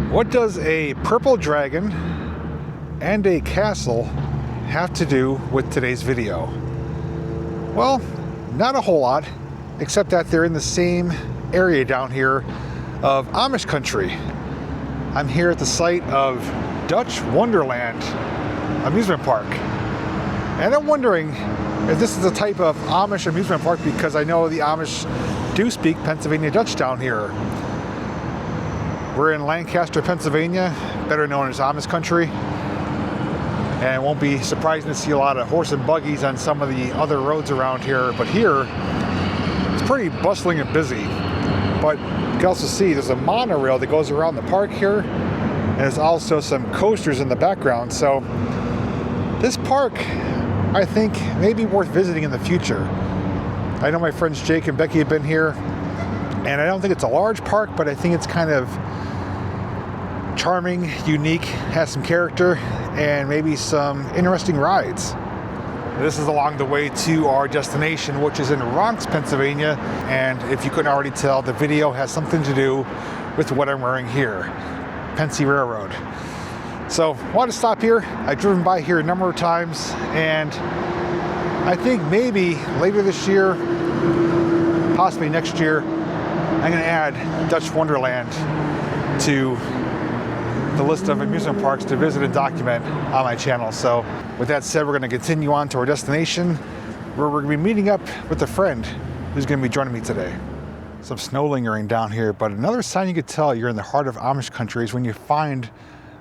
What does a purple dragon and a castle have to do with today's video? Well, not a whole lot, except that they're in the same area down here of Amish country. I'm here at the site of Dutch Wonderland amusement park. And I'm wondering if this is a type of Amish amusement park, because I know the Amish do speak Pennsylvania Dutch down here. We're in Lancaster, Pennsylvania, better known as Amish country. And it won't be surprising to see a lot of horse and buggies on some of the other roads around here. But here, it's pretty bustling and busy. But you can also see there's a monorail that goes around the park here. And there's also some coasters in the background. So this park, I think, may be worth visiting in the future. I know my friends Jake and Becky have been here. And I don't think it's a large park, but I think it's kind of charming, unique, has some character, and maybe some interesting rides. This is along the way to our destination, which is in Ronks, Pennsylvania. And if you couldn't already tell, the video has something to do with what I'm wearing here, Pennsy Railroad. So I wanted to stop here. I've driven by here a number of times, and I think maybe later this year, possibly next year, I'm going to add Dutch Wonderland to the list of amusement parks to visit and document on my channel. So with that said, we're going to continue on to our destination, where we're going to be meeting up with a friend who's going to be joining me today. Some snow lingering down here, but another sign you could tell you're in the heart of Amish country is when you find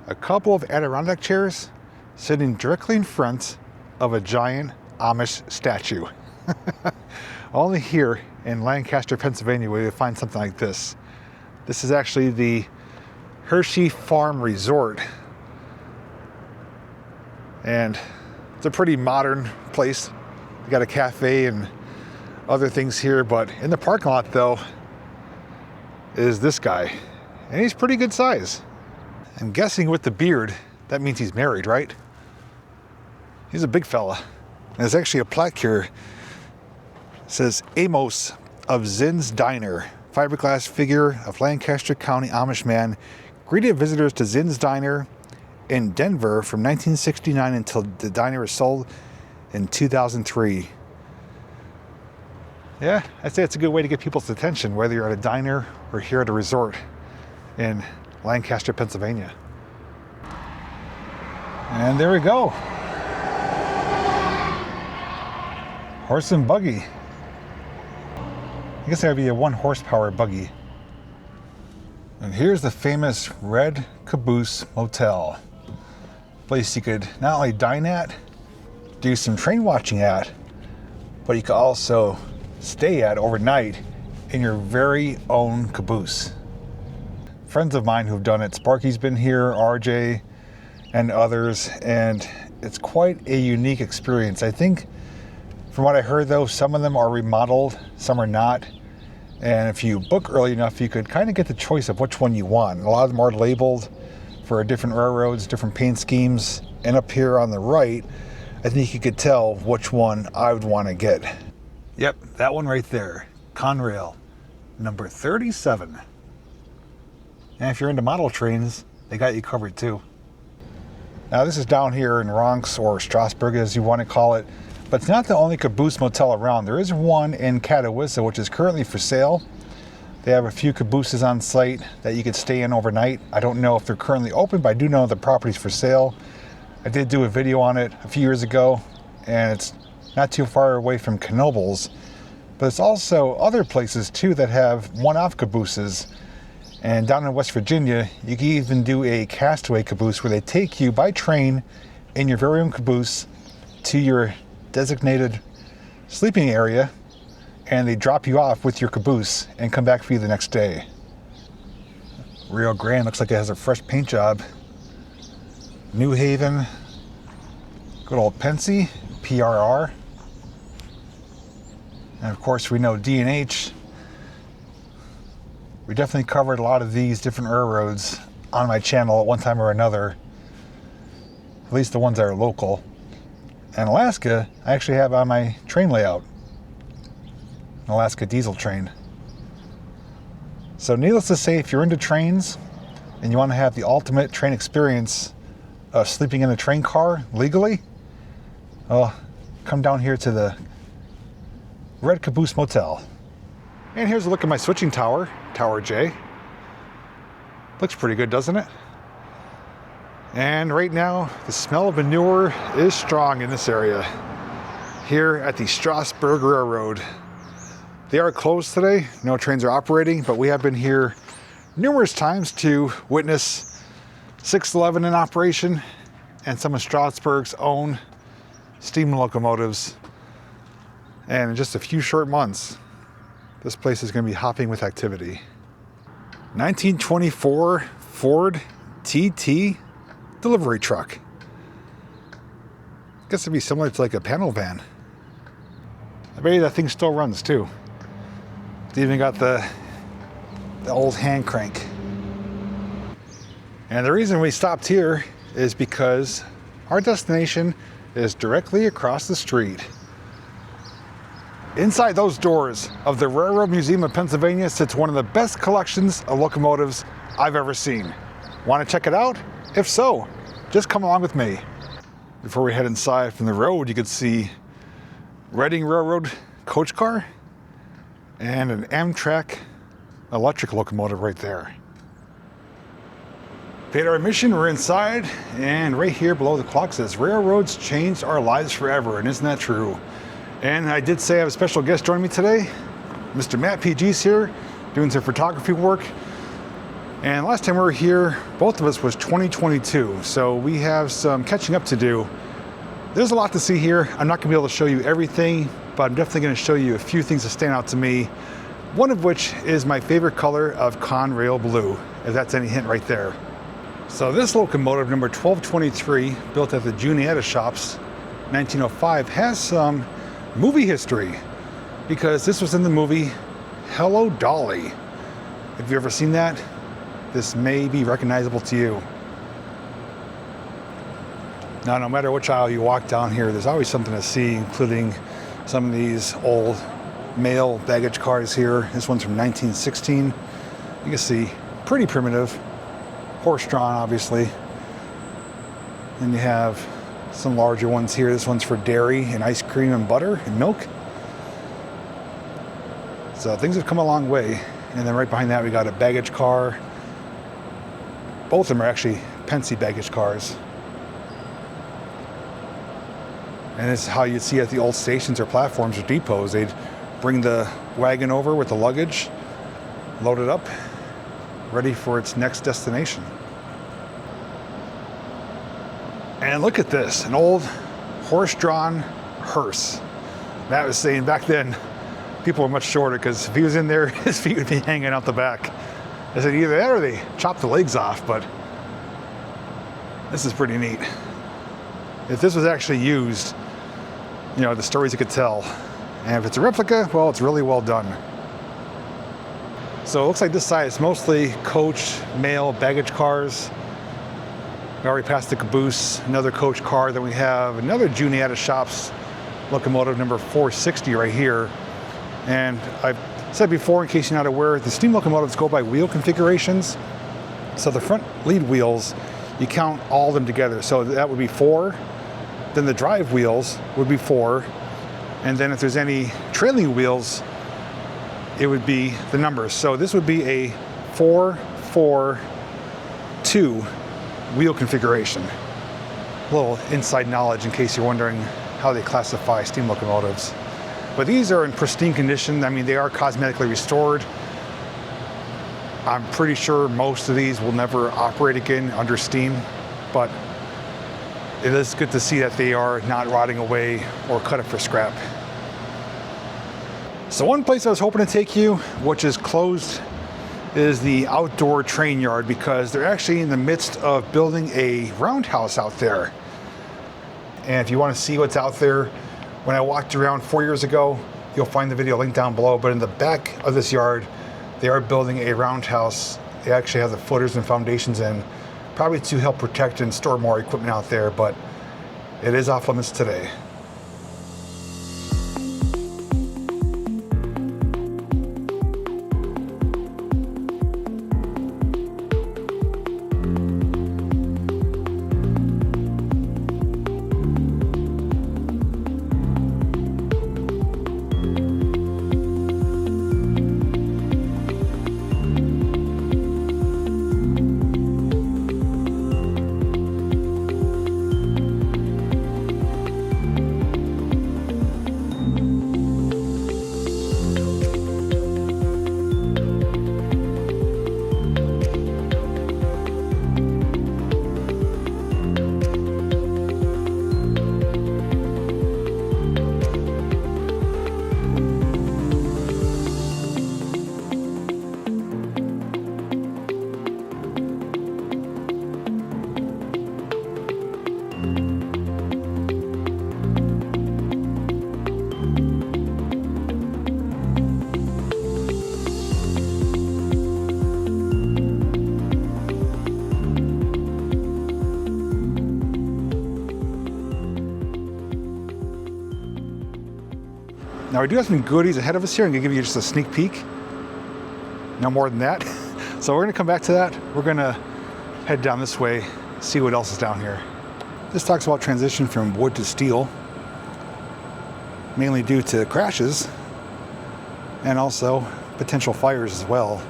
a couple of Adirondack chairs sitting directly in front of a giant Amish statue. Only here in Lancaster, Pennsylvania, will you find something like this. This is actually the Hershey Farm Resort. And it's a pretty modern place. You got a cafe and other things here, but in the parking lot though is this guy. And he's pretty good size. I'm guessing with the beard, that means he's married, right? He's a big fella. And there's actually a plaque here. It says Amos of Zinn's Diner, fiberglass figure of Lancaster County Amish man, greeted visitors to Zinn's Diner in Denver from 1969 until the diner was sold in 2003. Yeah, I'd say it's a good way to get people's attention, whether you're at a diner or here at a resort in Lancaster, Pennsylvania. And there we go. Horse and buggy. I guess that would be a 1 horsepower buggy. And here's the famous red Caboose Motel. Place you could not only dine at, do some train watching at, but you could also stay at overnight in your very own caboose. Friends of mine who've done it, Sparky's been here, RJ, and others, and it's quite a unique experience. I think, from what I heard though, some of them are remodeled, some are not. And if you book early enough, you could kind of get the choice of which one you want. A lot of them are labeled for different railroads, different paint schemes. And up here on the right, I think you could tell which one I would want to get. Yep, that one right there, Conrail, number 37. And if you're into model trains, they got you covered too. Now this is down here in Ronks, or Strasburg as you want to call it. But it's not the only Caboose Motel around. There is one in Catawissa, which is currently for sale. They have a few cabooses on site that you could stay in overnight. I don't know if they're currently open, but I do know the property's for sale. I did do a video on it a few years ago, and it's not too far away from Knoebels. But there's also other places too that have one-off cabooses. And down in West Virginia, you can even do a castaway caboose where they take you by train in your very own caboose to your designated sleeping area, and they drop you off with your caboose and come back for you the next day. Rio Grande looks like it has a fresh paint job. New Haven, good old Pennsy, PRR. And of course we know D&H. We definitely covered a lot of these different railroads on my channel at one time or another, at least the ones that are local. And Alaska, I actually have on my train layout, an Alaska diesel train. So needless to say, if you're into trains, and you want to have the ultimate train experience of sleeping in a train car legally, well, come down here to the Red Caboose Motel. And here's a look at my switching tower, Tower J. Looks pretty good, doesn't it? And right now, the smell of manure is strong in this area here at the Strasburg Railroad. They are closed today. No trains are operating, but we have been here numerous times to witness 611 in operation and some of Strasburg's own steam locomotives. And in just a few short months, this place is going to be hopping with activity. 1924 Ford TT delivery truck. I guess it'd be similar to like a panel van. I bet you that thing still runs too. It's even got the old hand crank. And the reason we stopped here is because our destination is directly across the street. Inside those doors of the Railroad Museum of Pennsylvania sits one of the best collections of locomotives I've ever seen. Want to check it out? If so, just come along with me. Before we head inside from the road, you can see Reading Railroad coach car and an Amtrak electric locomotive right there. Paid our admission, we're inside, and right here below the clock says, "Railroads changed our lives forever," and isn't that true? And I did say I have a special guest joining me today. Mr. Matt PG's here, doing some photography work. And last time we were here, both of us, was 2022, so we have some catching up to do. There's a lot to see here. I'm not gonna be able to show you everything, but I'm definitely gonna show you a few things that stand out to me. One of which is my favorite color of Conrail blue, if that's any hint right there. So this locomotive, number 1223, built at the Juniata shops, 1905, has some movie history because this was in the movie Hello, Dolly. Have you ever seen that? This may be recognizable to you. Now, no matter which aisle you walk down here, there's always something to see, including some of these old mail baggage cars here. This one's from 1916. You can see, pretty primitive, horse-drawn, obviously. And you have some larger ones here. This one's for dairy and ice cream and butter and milk. So things have come a long way. And then right behind that, we got a baggage car. Both of them are actually Pennsy baggage cars. And this is how you'd see at the old stations or platforms or depots. They'd bring the wagon over with the luggage, load it up, ready for its next destination. And look at this, an old horse-drawn hearse. Matt was saying back then, people were much shorter because if he was in there, his feet would be hanging out the back. I said either that or they chopped the legs off, but this is pretty neat. If this was actually used, you know, the stories you could tell. And if it's a replica, well, it's really well done. So it looks like this side is mostly coach, mail, baggage cars. We already passed the Caboose, another coach car. Then we have another Juniata Shops locomotive, number 460 right here. And I've said before, in case you're not aware, the steam locomotives go by wheel configurations. So the front lead wheels, you count all of them together. So that would be 4. Then the drive wheels would be 4. And then if there's any trailing wheels, it would be the numbers. So this would be a 4-4-2 wheel configuration. A little inside knowledge in case you're wondering how they classify steam locomotives. But these are in pristine condition. I mean, they are cosmetically restored. I'm pretty sure most of these will never operate again under steam, but it is good to see that they are not rotting away or cut up for scrap. So one place I was hoping to take you, which is closed, is the outdoor train yard, because they're actually in the midst of building a roundhouse out there. And if you want to see what's out there, when I walked around 4 years ago, you'll find the video linked down below. But in the back of this yard, they are building a roundhouse. They actually have the footers and foundations in, probably to help protect and store more equipment out there, but it is off limits today. Now we do have some goodies ahead of us here. I'm gonna give you just a sneak peek. No more than that. So we're gonna come back to that. We're gonna head down this way, see what else is down here. This talks about transition from wood to steel, mainly due to crashes and also potential fires as well.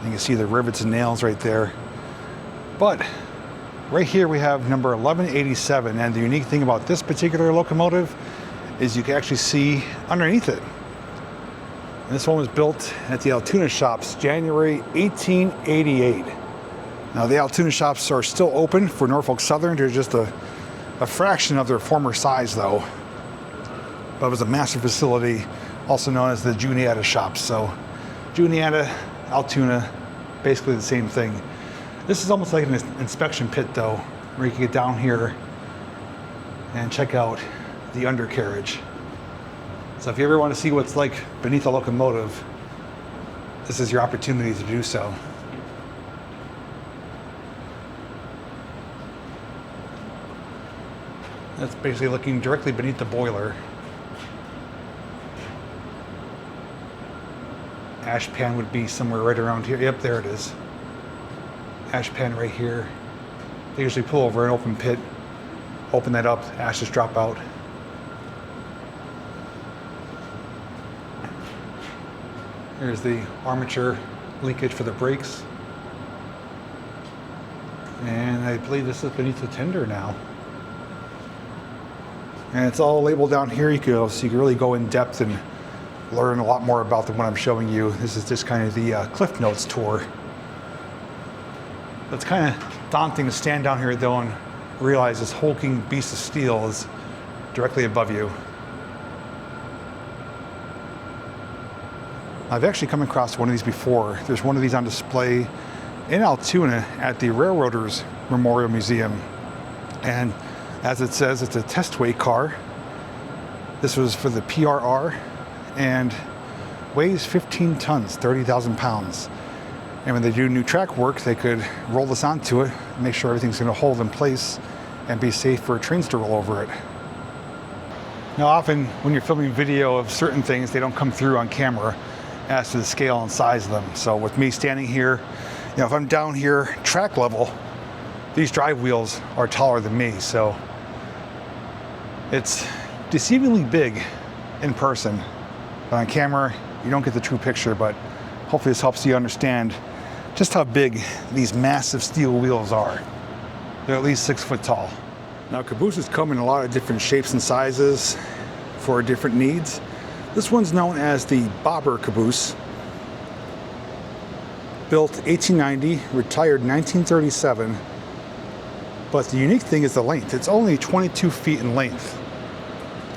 You can see the rivets and nails right there. But right here we have number 1187, and the unique thing about this particular locomotive is you can actually see underneath it. And this one was built at the Altoona shops, January 1888. Now the Altoona shops are still open for Norfolk Southern. They're just a fraction of their former size though. But it was a massive facility, also known as the Juniata shops. So Juniata, Altoona, basically the same thing. This is almost like an inspection pit though, where you can get down here and check out the undercarriage. So if you ever want to see what's like beneath a locomotive, this is your opportunity to do so. That's basically looking directly beneath the boiler. Ash pan would be somewhere right around here. Yep, there it is. Ash pan right here. They usually pull over an open pit, open that up, ashes drop out. Here's the armature linkage for the brakes. And I believe this is beneath the tender now. And it's all labeled down here, so you can really go in depth and learn a lot more about than what I'm showing you. This is just kind of the Cliff Notes tour. It's kind of daunting to stand down here though and realize this hulking beast of steel is directly above you. I've actually come across one of these before. There's one of these on display in Altoona at the Railroaders Memorial Museum. And as it says, it's a test-weight car. This was for the PRR and weighs 15 tons, 30,000 pounds. And when they do new track work, they could roll this onto it, make sure everything's going to hold in place and be safe for trains to roll over it. Now often when you're filming video of certain things, they don't come through on camera as to the scale and size of them. So with me standing here, you know, if I'm down here track level, these drive wheels are taller than me. So it's deceivingly big in person. But on camera, you don't get the true picture, but hopefully this helps you understand just how big these massive steel wheels are. They're at least 6 foot tall. Now cabooses come in a lot of different shapes and sizes for different needs. This one's known as the bobber caboose. Built 1890, retired 1937. But the unique thing is the length. It's only 22 feet in length.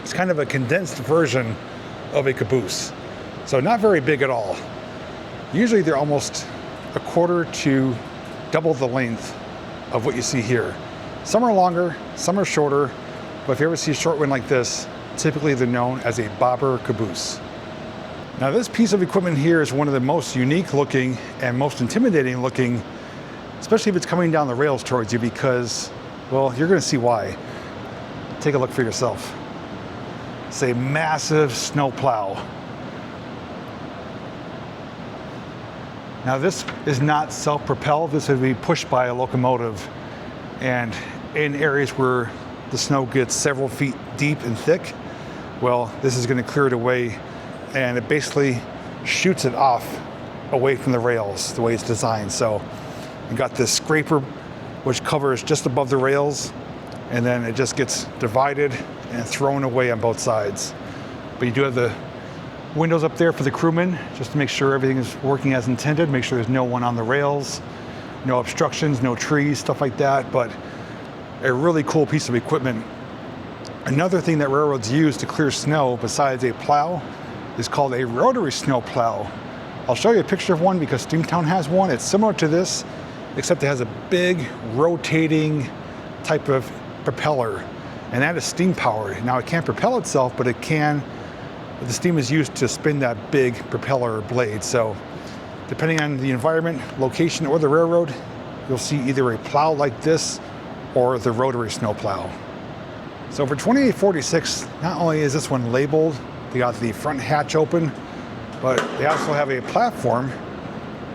It's kind of a condensed version of a caboose. So not very big at all. Usually they're almost a quarter to double the length of what you see here. Some are longer, some are shorter, but if you ever see a short one like this, typically they're known as a bobber caboose. Now this piece of equipment here is one of the most unique looking and most intimidating looking, especially if it's coming down the rails towards you, because, well, you're going to see why. Take a look for yourself. It's a massive snow plow. Now this is not self-propelled. This would be pushed by a locomotive, and in areas where the snow gets several feet deep and thick, well, this is going to clear it away, and it basically shoots it off away from the rails the way it's designed. So you got this scraper which covers just above the rails, and then it just gets divided and thrown away on both sides. But you do have the windows up there for the crewmen, just to make sure everything is working as intended, make sure there's no one on the rails, no obstructions, no trees, stuff like that. But a really cool piece of equipment. Another thing that railroads use to clear snow besides a plow is called a rotary snow plow. I'll show you a picture of one because Steamtown has one. It's similar to this, except it has a big rotating type of propeller, and that is steam powered. Now it can't propel itself, but it can. The steam is used to spin that big propeller blade. So depending on the environment, location, or the railroad, you'll see either a plow like this or the rotary snow plow. So for 2846, not only is this one labeled, they got the front hatch open, but they also have a platform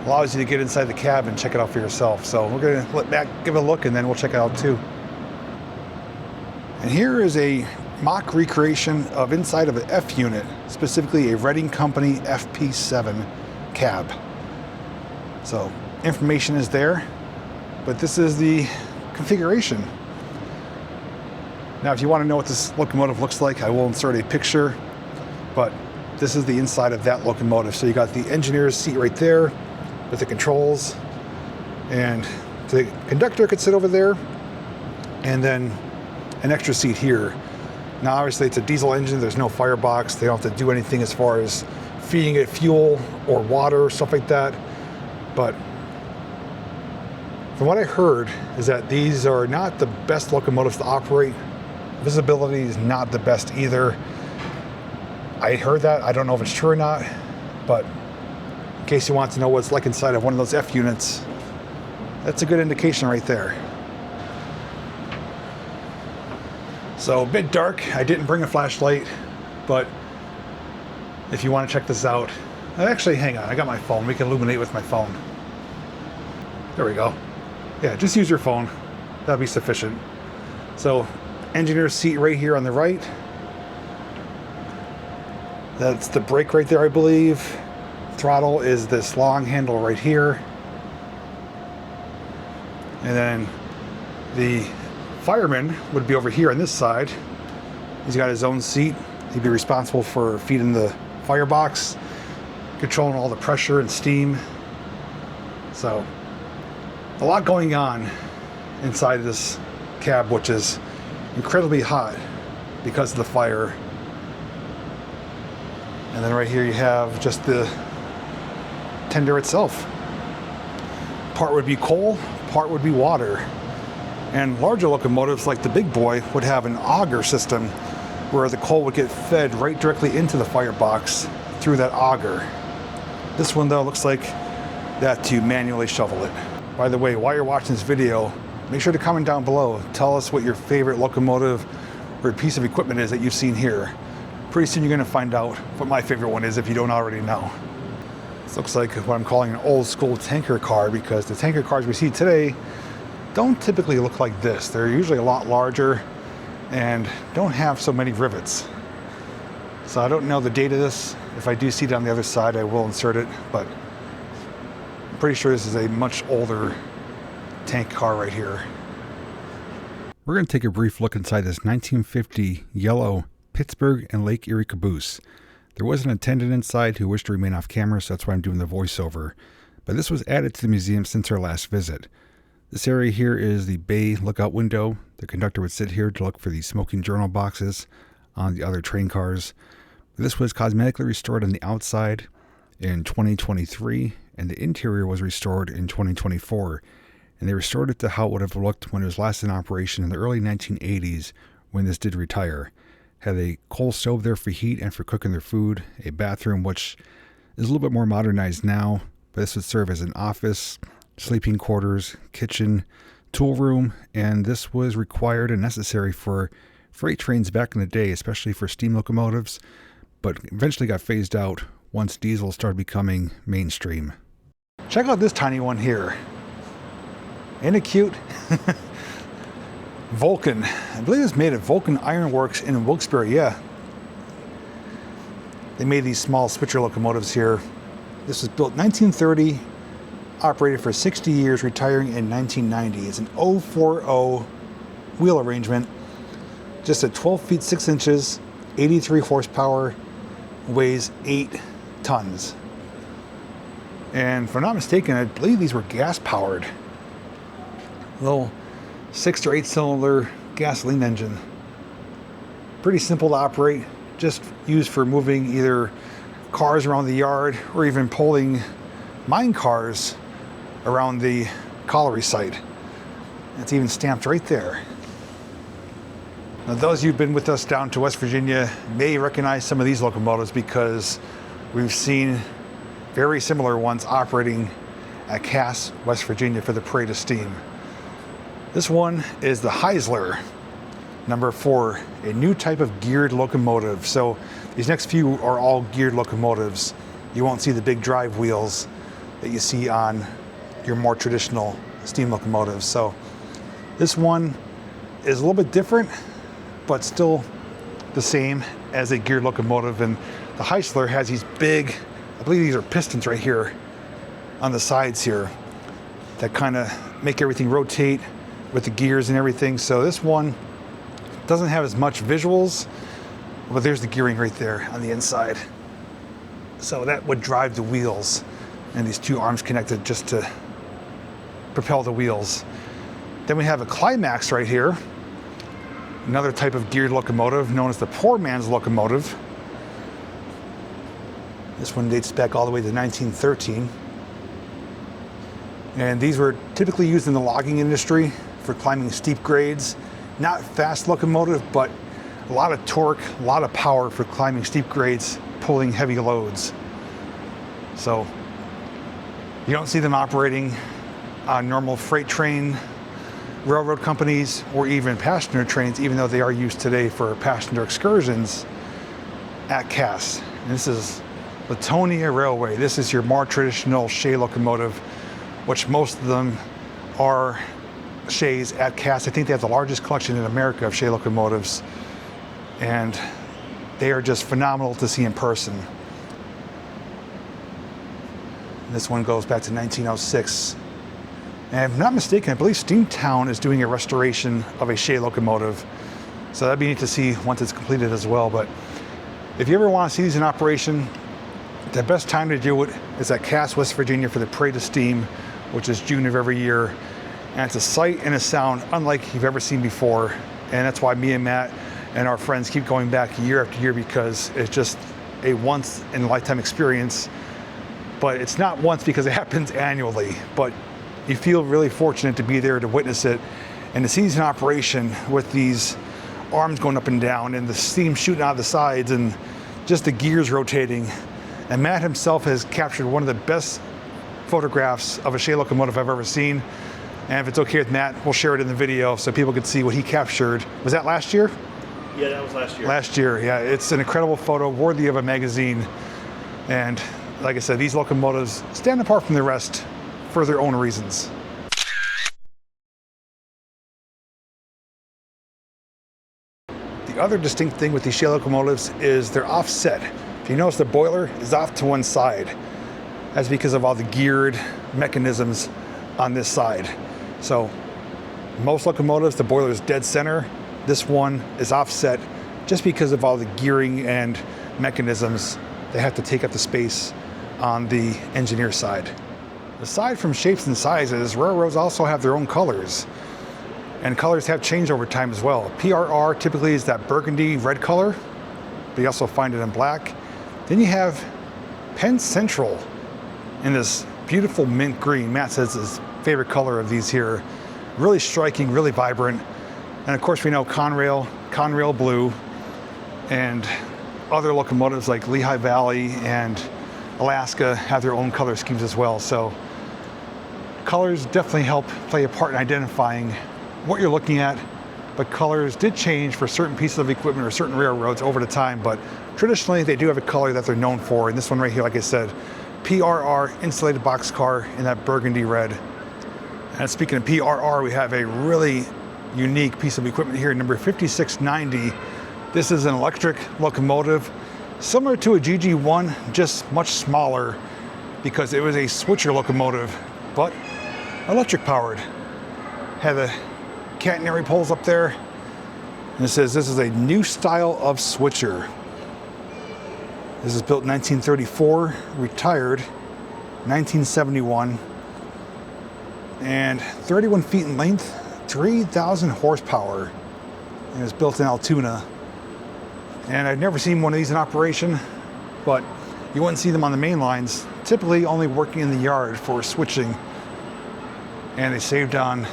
allows you to get inside the cab and check it out for yourself. So we're going to let Matt give it a look and then we'll check it out too. And here is a mock recreation of inside of an F unit, specifically a Reading Company FP7 cab. So information is there, but this is the configuration. Now if you want to know what this locomotive looks like, I will insert a picture, but this is the inside of that locomotive. So you got the engineer's seat right there with the controls, and the conductor could sit over there, and then an extra seat here. Now obviously it's a diesel engine, there's no firebox, they don't have to do anything as far as feeding it fuel or water, stuff like that. But from what I heard is that these are not the best locomotives to operate. Visibility is not the best either. I heard that, I don't know if it's true or not, but in case you want to know what it's like inside of one of those F units, that's a good indication right there. So a bit dark, I didn't bring a flashlight, but if you want to check this out, actually hang on, I got my phone, we can illuminate with my phone. There we go. Yeah, just use your phone, that'll be sufficient. So engineer's seat right here on the right. That's the brake right there, I believe. Throttle is this long handle right here. And then the fireman would be over here on this side. He's got his own seat. He'd be responsible for feeding the firebox, controlling all the pressure and steam. So a lot going on inside this cab, which is incredibly hot because of the fire. And then right here you have just the tender itself. Part would be coal, part would be water. And larger locomotives like the big boy would have an auger system where the coal would get fed right directly into the firebox through that auger. This one though looks like that to manually shovel it. By the way, while you're watching this video, make sure to comment down below. Tell us what your favorite locomotive or piece of equipment is that you've seen here. Pretty soon you're going to find out what my favorite one is if you don't already know. This looks like what I'm calling an old school tanker car, because the tanker cars we see today don't typically look like this. They're usually a lot larger and don't have so many rivets. So I don't know the date of this. If I do see it on the other side, I will insert it, but I'm pretty sure this is a much older tank car right here. We're going to take a brief look inside this 1950 yellow Pittsburgh and Lake Erie caboose. There was an attendant inside who wished to remain off camera, so that's why I'm doing the voiceover. But this was added to the museum since our last visit. This area here is the bay lookout window. The conductor would sit here to look for the smoking journal boxes on the other train cars. This was cosmetically restored on the outside in 2023, and the interior was restored in 2024. And they restored it to how it would have looked when it was last in operation in the early 1980s when this did retire. Had a coal stove there for heat and for cooking their food, a bathroom which is a little bit more modernized now, but this would serve as an office, sleeping quarters, kitchen, tool room, and this was required and necessary for freight trains back in the day, especially for steam locomotives, but eventually got phased out once diesel started becoming mainstream. Check out this tiny one here. Ain't it cute? Vulcan. I believe it's made at Vulcan Iron Works in Wilkes-Barre, yeah. They made these small switcher locomotives here. This was built 1930, operated for 60 years, retiring in 1990. It's an 040 wheel arrangement, just at 12 feet 6 inches, 83 horsepower, weighs 8 tons. And if I'm not mistaken, I believe these were gas powered. Little 6 or 8 cylinder gasoline engine. Pretty simple to operate, just used for moving either cars around the yard or even pulling mine cars around the colliery site. It's even stamped right there. Now those who've been with us down to West Virginia may recognize some of these locomotives because we've seen very similar ones operating at Cass, West Virginia for the Parade of Steam. This one is the Heisler. Number 4, a new type of geared locomotive. So these next few are all geared locomotives. You won't see the big drive wheels that you see on your more traditional steam locomotives. So this one is a little bit different, but still the same as a geared locomotive. And the Heisler has these big, I believe these are pistons right here on the sides here that kind of make everything rotate with the gears and everything. So this one doesn't have as much visuals, but there's the gearing right there on the inside. So that would drive the wheels, and these two arms connected just to propel the wheels. Then we have a Climax right here, another type of geared locomotive known as the poor man's locomotive. This one dates back all the way to 1913. And these were typically used in the logging industry for climbing steep grades. Not fast locomotive, but a lot of torque, a lot of power for climbing steep grades, pulling heavy loads. So you don't see them operating on normal freight train railroad companies or even passenger trains, even though they are used today for passenger excursions at Cass. And this is Latonia Railway. This is your more traditional Shay locomotive, which most of them are Shays at Cass. I think they have the largest collection in America of Shay locomotives, and they are just phenomenal to see in person. This one goes back to 1906. And if I'm not mistaken, I believe Steamtown is doing a restoration of a Shay locomotive. So that'd be neat to see once it's completed as well. But if you ever want to see these in operation, the best time to do it is at Cass, West Virginia for the Parade of Steam, which is June of every year. And it's a sight and a sound unlike you've ever seen before. And that's why me and Matt and our friends keep going back year after year, because it's just a once in a lifetime experience. But it's not once because it happens annually, but you feel really fortunate to be there to witness it and to see these in operation with these arms going up and down and the steam shooting out of the sides and just the gears rotating. And Matt himself has captured one of the best photographs of a Shay locomotive I've ever seen. And if it's okay with Matt, we'll share it in the video so people can see what he captured. Was that last year? Yeah, that was last year. Last year, yeah. It's an incredible photo, worthy of a magazine. And like I said, these locomotives stand apart from the rest for their own reasons. The other distinct thing with these Shay locomotives is they're offset. If you notice, the boiler is off to one side. That's because of all the geared mechanisms on this side. So most locomotives, the boiler is dead center. This one is offset just because of all the gearing and mechanisms. They have to take up the space on the engineer side. Aside from shapes and sizes, railroads also have their own colors. And colors have changed over time as well. PRR typically is that burgundy red color, but you also find it in black. Then you have Penn Central in this beautiful mint green. Matt says his favorite color of these here. Really striking, really vibrant. And of course we know Conrail blue, and other locomotives like Lehigh Valley and Alaska have their own color schemes as well. So colors definitely help play a part in identifying what you're looking at, but colors did change for certain pieces of equipment or certain railroads over the time, but traditionally they do have a color that they're known for. And this one right here, like I said, PRR insulated boxcar in that burgundy red. And speaking of PRR, we have a really unique piece of equipment here, number 5690. This is an electric locomotive, similar to a GG1, just much smaller because it was a switcher locomotive, but electric powered. Had the catenary poles up there, and it says this is a new style of switcher. This is built in 1934, retired 1971, and 31 feet in length, 3,000 horsepower, and it's built in Altoona. And I've never seen one of these in operation, but you wouldn't see them on the main lines, typically only working in the yard for switching. And they saved on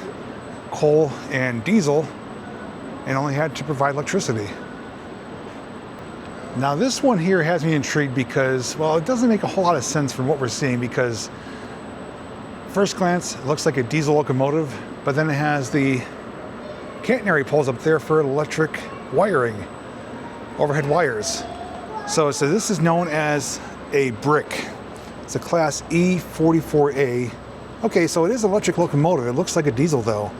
coal and diesel and only had to provide electricity. Now this one here has me intrigued because, well, it doesn't make a whole lot of sense from what we're seeing, because first glance it looks like a diesel locomotive, but then it has the catenary poles up there for electric wiring, overhead wires. So this is known as a brick. It's a class E44A. Okay, so it is an electric locomotive. It looks like a diesel though.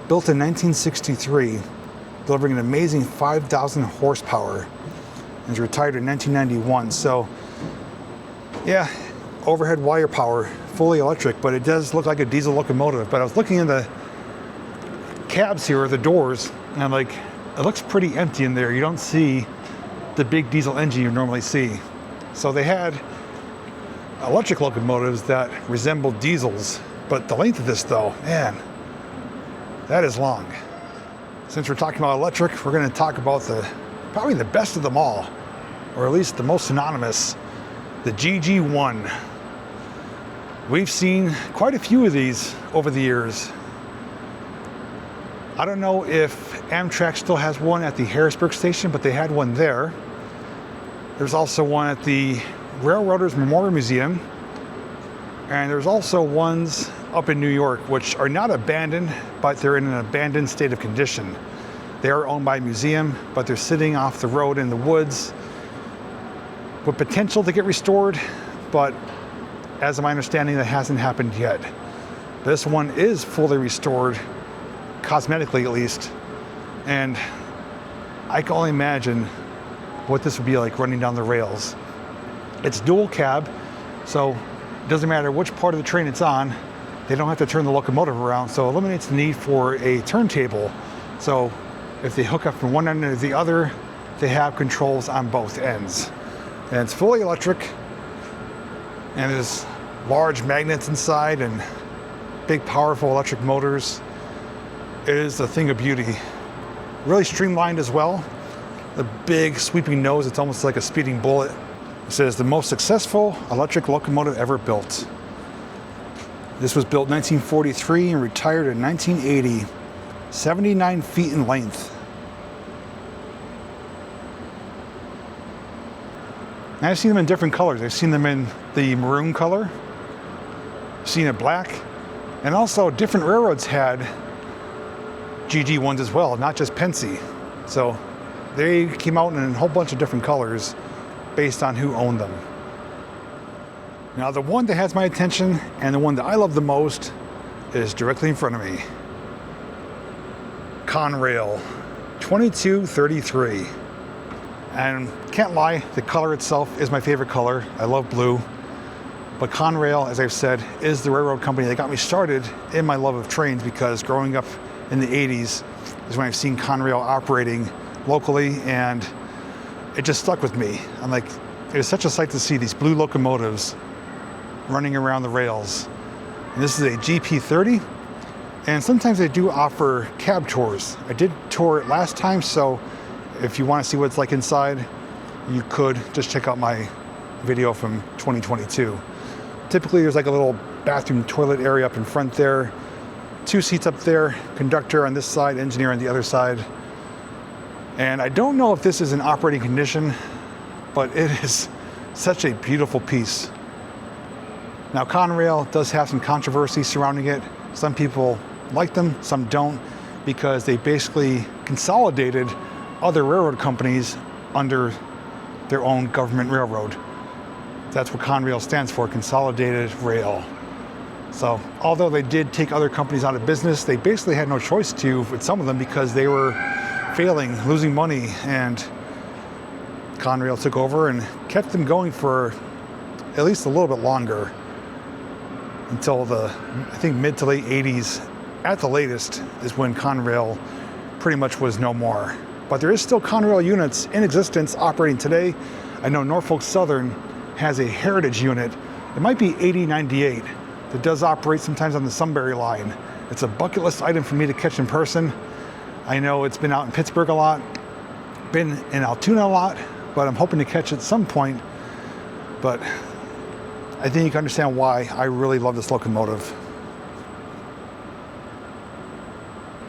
Built in 1963, delivering an amazing 5,000 horsepower. It was retired in 1991. So yeah, overhead wire power, fully electric, but it does look like a diesel locomotive. But I was looking in the cabs here, or the doors, and I'm like, it looks pretty empty in there. You don't see the big diesel engine you normally see. So they had electric locomotives that resembled diesels, but the length of this though, man, that is long. Since we're talking about electric, we're going to talk about probably the best of them all, or at least the most synonymous, the GG1. We've seen quite a few of these over the years. I don't know if Amtrak still has one at the Harrisburg station, but they had one there. There's also one at the Railroaders Memorial Museum, and there's also ones up in New York, which are not abandoned, but they're in an abandoned state of condition. They are owned by a museum, but they're sitting off the road in the woods with potential to get restored, but as of my understanding, that hasn't happened yet. This one is fully restored, cosmetically at least, and I can only imagine what this would be like running down the rails. It's dual cab, so it doesn't matter which part of the train it's on, they don't have to turn the locomotive around, so it eliminates the need for a turntable. So if they hook up from one end to the other, they have controls on both ends. And it's fully electric, and there's large magnets inside and big powerful electric motors. It is a thing of beauty. Really streamlined as well. The big sweeping nose, it's almost like a speeding bullet. It says the most successful electric locomotive ever built. This was built in 1943 and retired in 1980. 79 feet in length. And I've seen them in different colors. I've seen them in the maroon color, seen it black, and also different railroads had GG ones as well, not just Pensy. So they came out in a whole bunch of different colors based on who owned them. Now the one that has my attention and the one that I love the most is directly in front of me. Conrail 2233. And can't lie, the color itself is my favorite color. I love blue. But Conrail, as I've said, is the railroad company that got me started in my love of trains, because growing up in the 80s is when I've seen Conrail operating locally, and it just stuck with me. I'm like, it is such a sight to see these blue locomotives running around the rails. And this is a GP30, and sometimes they do offer cab tours. I did tour it last time, so if you want to see what it's like inside, you could just check out my video from 2022. Typically there's like a little bathroom toilet area up in front there, 2 seats up there, conductor on this side, engineer on the other side. And I don't know if this is in operating condition, but it is such a beautiful piece. Now Conrail does have some controversy surrounding it. Some people like them, some don't, because they basically consolidated other railroad companies under their own government railroad. That's what Conrail stands for, Consolidated Rail. So although they did take other companies out of business, they basically had no choice to with some of them, because they were failing, losing money, and Conrail took over and kept them going for at least a little bit longer, until the, I think, mid to late 80s at the latest is when Conrail pretty much was no more. But there is still Conrail units in existence operating today. I know Norfolk Southern has a heritage unit. It might be 8098 that does operate sometimes on the Sunbury line. It's a bucket list item for me to catch in person. I know it's been out in Pittsburgh a lot, been in Altoona a lot, but I'm hoping to catch it at some point. But I think you can understand why I really love this locomotive.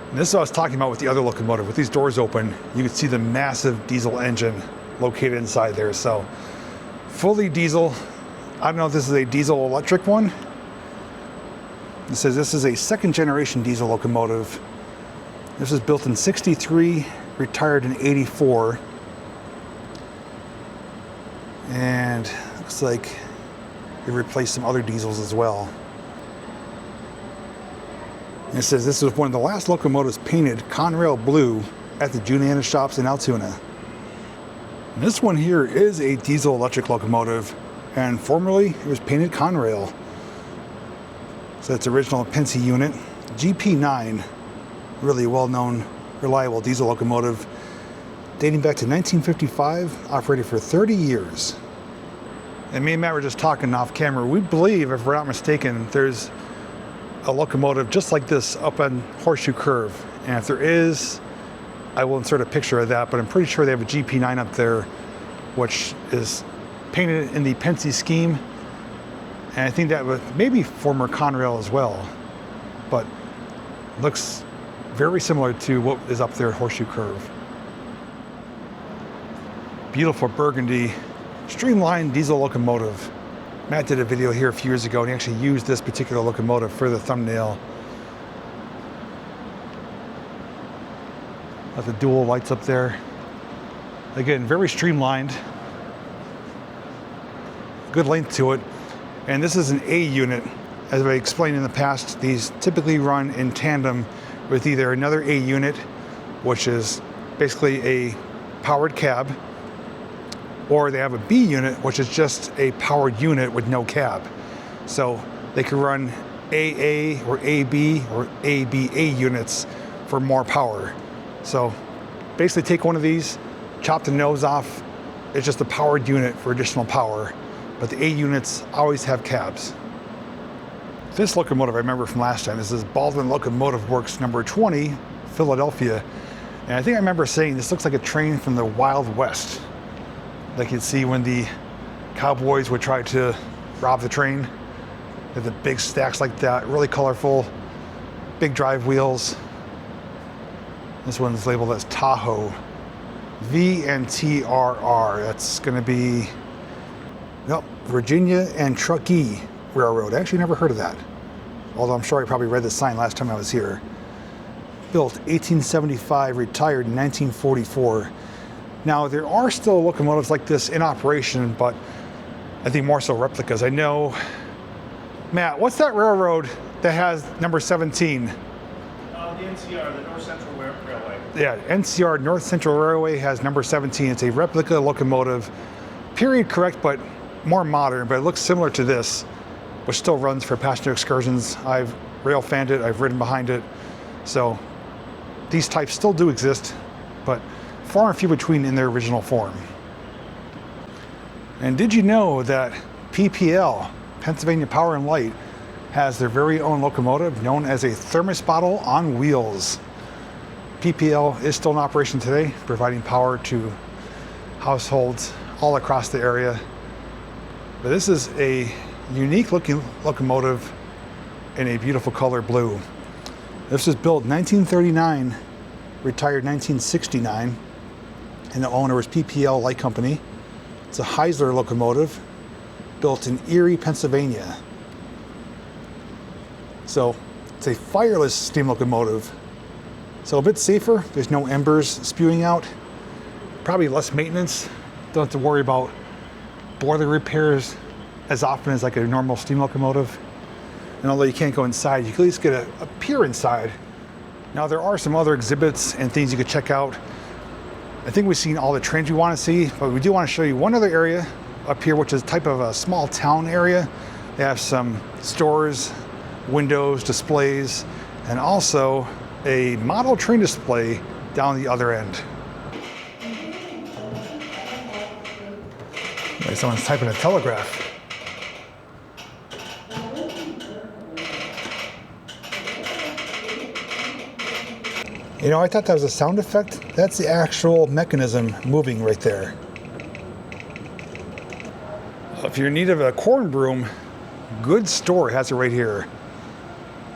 And this is what I was talking about with the other locomotive. With these doors open, you can see the massive diesel engine located inside there. So fully diesel. I don't know if this is a diesel electric one. It says this is a second generation diesel locomotive. This was built in 63, retired in 84. And looks like they replaced some other diesels as well. And it says this was one of the last locomotives painted Conrail blue at the Juniana shops in Altoona. And this one here is a diesel electric locomotive, and formerly it was painted Conrail. So it's original Pensy unit, GP9, really well-known, reliable diesel locomotive, dating back to 1955, operated for 30 years. And me and Matt were just talking off camera. We believe, if we're not mistaken, there's a locomotive just like this up on Horseshoe Curve. And if there is, I will insert a picture of that, but I'm pretty sure they have a GP9 up there, which is painted in the Pensy scheme. And I think that was maybe former Conrail as well, but looks very similar to what is up there at Horseshoe Curve. Beautiful burgundy, streamlined diesel locomotive. Matt did a video here a few years ago, and he actually used this particular locomotive for the thumbnail. Got the dual lights up there. Again, very streamlined. Good length to it. And this is an A unit. As I explained in the past, these typically run in tandem with either another A unit, which is basically a powered cab, or they have a B unit, which is just a powered unit with no cab. So they can run AA or AB or ABA units for more power. So basically take one of these, chop the nose off. It's just a powered unit for additional power, but the A units always have cabs. This locomotive I remember from last time. This is Baldwin Locomotive Works number 20, Philadelphia. And I think I remember saying this looks like a train from the Wild West. Like you'd see when the cowboys would try to rob the train. They have the big stacks like that, really colorful, big drive wheels. This one's labeled as Tahoe. VNTRR, that's gonna be, nope, Virginia and Truckee Railroad. I actually never heard of that. Although I'm sure I probably read the sign last time I was here. Built 1875, retired in 1944. Now, there are still locomotives like this in operation, but I think more so replicas. I know, Matt, what's that railroad that has number 17? The NCR, the North Central Railway. Yeah, NCR, North Central Railway, has number 17. It's a replica locomotive, period correct, but more modern, but it looks similar to this, which still runs for passenger excursions. I've rail fanned it, I've ridden behind it. So these types still do exist, but far and few between in their original form. And did you know that PPL, Pennsylvania Power and Light, has their very own locomotive known as a thermos bottle on wheels? PPL is still in operation today, providing power to households all across the area. But this is a unique looking locomotive in a beautiful color blue. This was built 1939, retired 1969, and the owner was PPL Light Company. It's a Heisler locomotive built in Erie, Pennsylvania. So it's a fireless steam locomotive. So a bit safer, there's no embers spewing out. Probably less maintenance, don't have to worry about boiler repairs as often as like a normal steam locomotive. And although you can't go inside, you can at least get a peer inside. Now there are some other exhibits and things you could check out. I think we've seen all the trains we want to see, but we do want to show you one other area up here, which is type of a small town area. They have some stores, windows, displays, and also a model train display down the other end. Like someone's typing a telegraph. You know, I thought that was a sound effect. That's the actual mechanism moving right there. If you're in need of a corn broom, Good Store has it right here.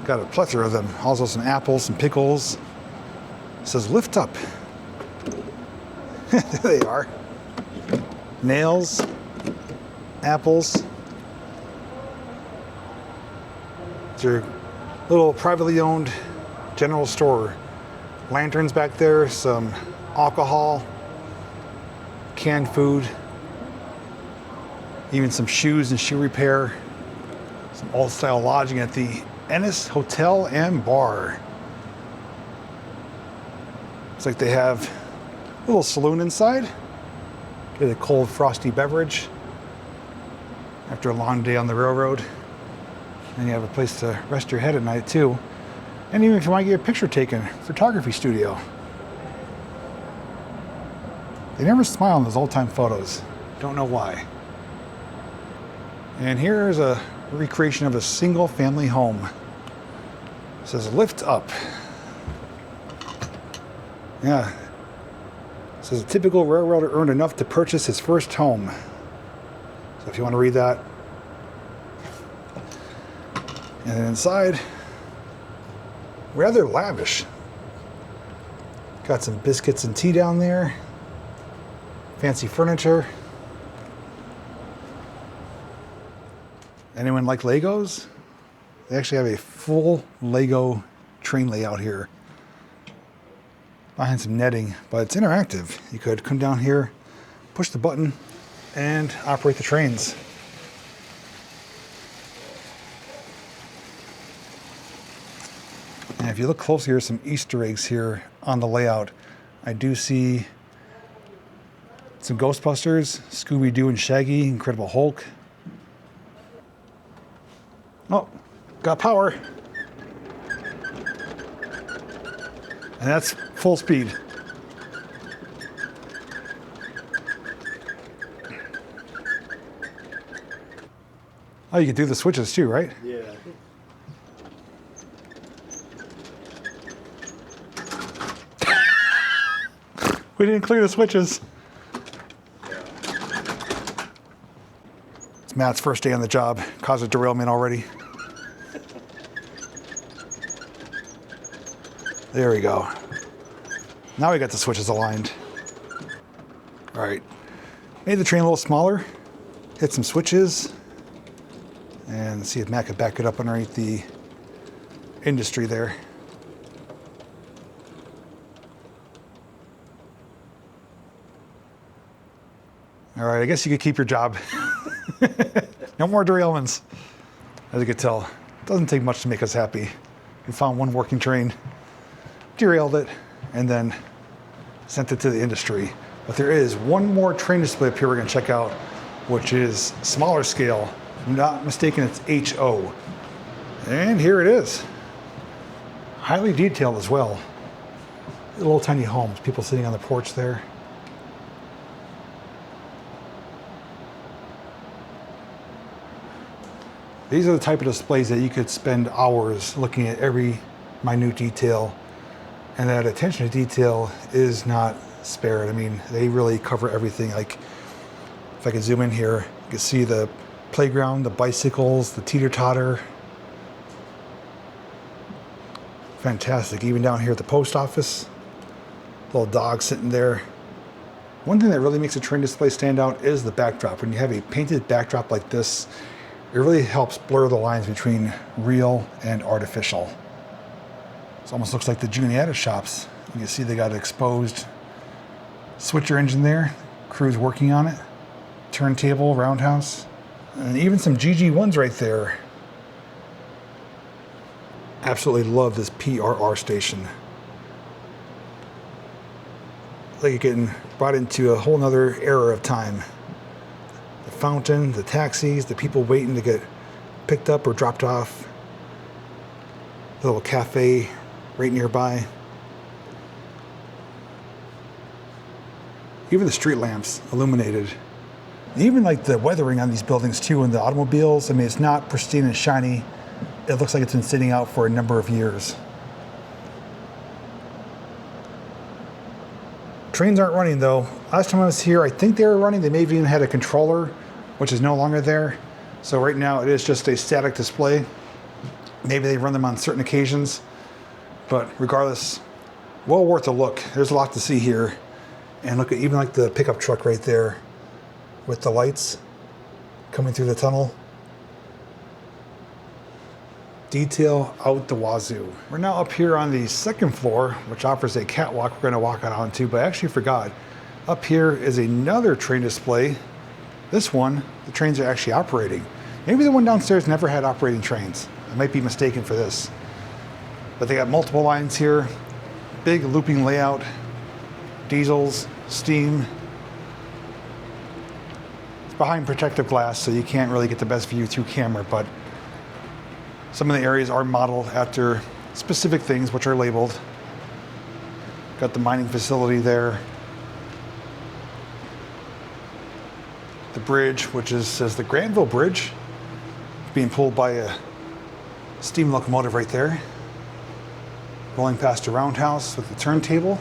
Got a plethora of them. Also some apples, some pickles. It says lift up. There they are. Nails, apples. It's your little privately owned general store lanterns back there, some alcohol, canned food, even some shoes and shoe repair, some old-style lodging at the Ennis Hotel and Bar. Looks like they have a little saloon inside. Get a cold, frosty beverage after a long day on the railroad. And you have a place to rest your head at night too. And even if you want to get a picture taken, photography studio. They never smile in those old-time photos. Don't know why. And here's a recreation of a single-family home. It says lift up. Yeah. It says a typical railroader earned enough to purchase his first home. So if you want to read that. And then inside, rather lavish. Got some biscuits and tea down there. Fancy furniture. Anyone like Legos? They actually have a full Lego train layout here. Behind some netting, but it's interactive. You could come down here, push the button, and operate the trains. And if you look closely, here's some Easter eggs here on the layout. I do see some Ghostbusters, Scooby-Doo and Shaggy, Incredible Hulk. Oh, got power. And that's full speed. Oh, you can do the switches too, right? Yeah. We didn't clear the switches. It's Matt's first day on the job. Caused a derailment already. There we go. Now we got the switches aligned. All right. Made the train a little smaller. Hit some switches. And see if Matt could back it up underneath the industry there. All right, I guess you could keep your job. No more derailments. As you could tell, it doesn't take much to make us happy. We found one working train, derailed it, and then sent it to the industry. But there is one more train display up here we're gonna check out, which is smaller scale. If I'm not mistaken, it's HO. And here it is. Highly detailed as well. Little tiny homes, people sitting on the porch there. These are the type of displays that you could spend hours looking at every minute detail. And that attention to detail is not spared. I mean, they really cover everything. Like, if I can zoom in here, you can see the playground, the bicycles, the teeter-totter. Fantastic. Even down here at the post office, little dog sitting there. One thing that really makes a train display stand out is the backdrop. When you have a painted backdrop like this, it really helps blur the lines between real and artificial. It almost looks like the Juniata shops. You can see they got an exposed switcher engine there. Crew's working on it. Turntable, roundhouse. And even some GG1s right there. Absolutely love this PRR station. Like you're getting brought into a whole nother era of time. The fountain, the taxis, the people waiting to get picked up or dropped off. The little cafe right nearby. Even the street lamps illuminated. Even like the weathering on these buildings too, and the automobiles. I mean, it's not pristine and shiny. It looks like it's been sitting out for a number of years. Trains aren't running though. Last time I was here, I think they were running. They may have even had a controller, which is no longer there. So right now it is just a static display. Maybe they run them on certain occasions, but regardless, well worth a look. There's a lot to see here. And look at even like the pickup truck right there with the lights coming through the tunnel. Detail out the wazoo. We're now up here on the second floor, which offers a catwalk we're going to walk out onto, but I actually forgot. Up here is another train display. This one, the trains are actually operating. Maybe the one downstairs never had operating trains. I might be mistaken for this. But they got multiple lines here, big looping layout, diesels, steam. It's behind protective glass, so you can't really get the best view through camera, but some of the areas are modeled after specific things which are labeled. Got the mining facility there. The bridge, which says the Granville Bridge, being pulled by a steam locomotive right there. Rolling past a roundhouse with the turntable.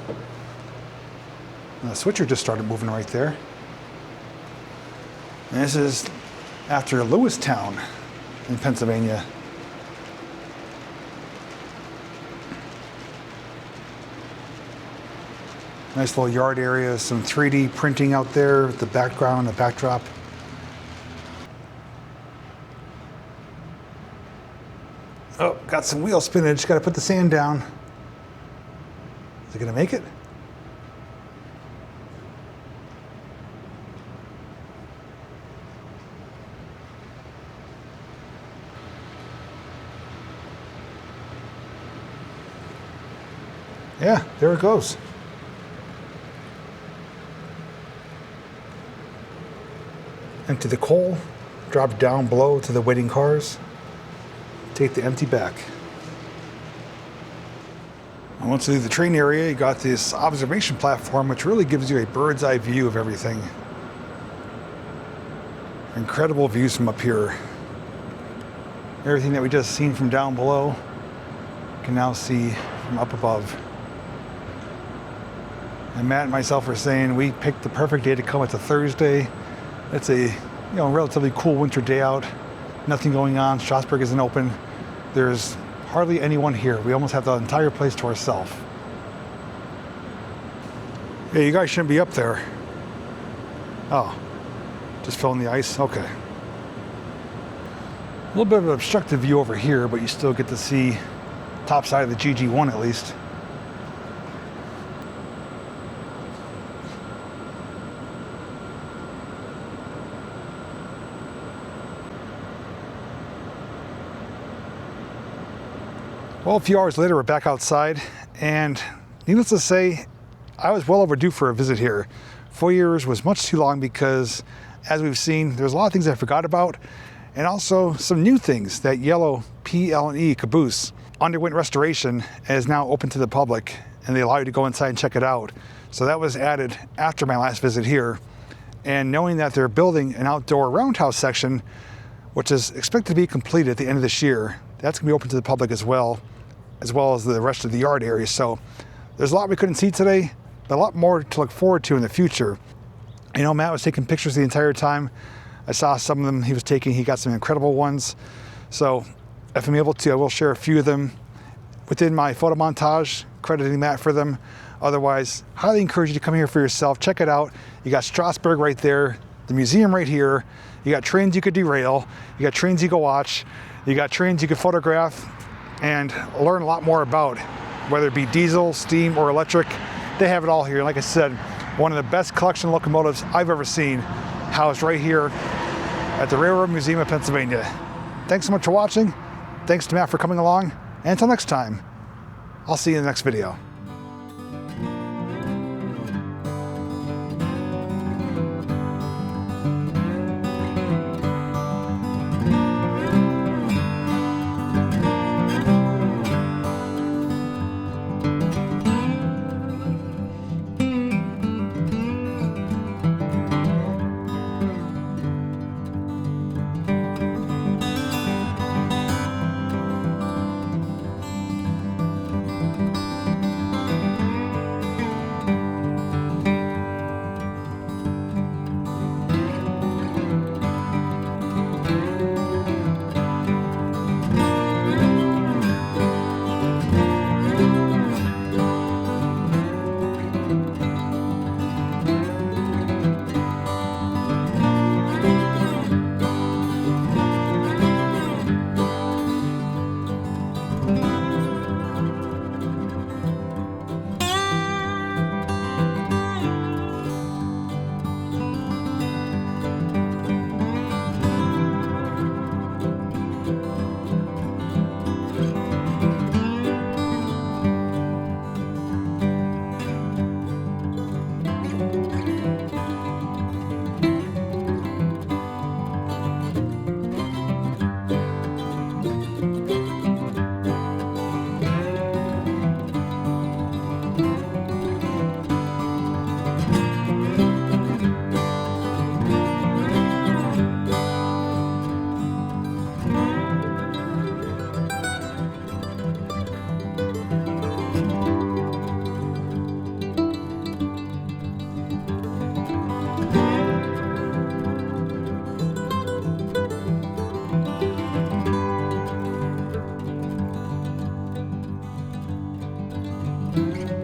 And the switcher just started moving right there. And this is after Lewistown in Pennsylvania. Nice little yard area, some 3D printing out there, the background, the backdrop. Oh, got some wheel spinach, gotta put the sand down. Is it gonna make it? Yeah, there it goes. Empty the coal, drop down below to the waiting cars, take the empty back. And once you leave the train area, you got this observation platform, which really gives you a bird's eye view of everything. Incredible views from up here. Everything that we just seen from down below, you can now see from up above. And Matt and myself are saying we picked the perfect day to come. It's a Thursday. It's a relatively cool winter day out. Nothing going on. Strasburg isn't open. There's hardly anyone here. We almost have the entire place to ourselves. Yeah, you guys shouldn't be up there. Oh, just filling the ice? Okay. A little bit of an obstructive view over here, but you still get to see top side of the GG1 at least. Well, a few hours later, we're back outside, and needless to say, I was well overdue for a visit here. 4 years was much too long because, as we've seen, there's a lot of things I forgot about, and also some new things. That yellow P&E Caboose underwent restoration and is now open to the public, and they allow you to go inside and check it out. So that was added after my last visit here, and knowing that they're building an outdoor roundhouse section, which is expected to be completed at the end of this year, that's going to be open to the public as well as the rest of the yard area. So there's a lot we couldn't see today, but a lot more to look forward to in the future. I know Matt was taking pictures the entire time. I saw some of them he was taking. He got some incredible ones. So if I'm able to, I will share a few of them within my photo montage, crediting Matt for them. Otherwise, highly encourage you to come here for yourself. Check it out. You got Strasburg right there, the museum right here. You got trains you could derail. You got trains you could watch. You got trains you could photograph and learn a lot more about, whether it be diesel, steam, or electric. They have it all here. Like I said, one of the best collection of locomotives I've ever seen, housed right here at the Railroad Museum of Pennsylvania. Thanks so much for watching. Thanks to Matt for coming along. And until next time, I'll see you in the next video. Bye.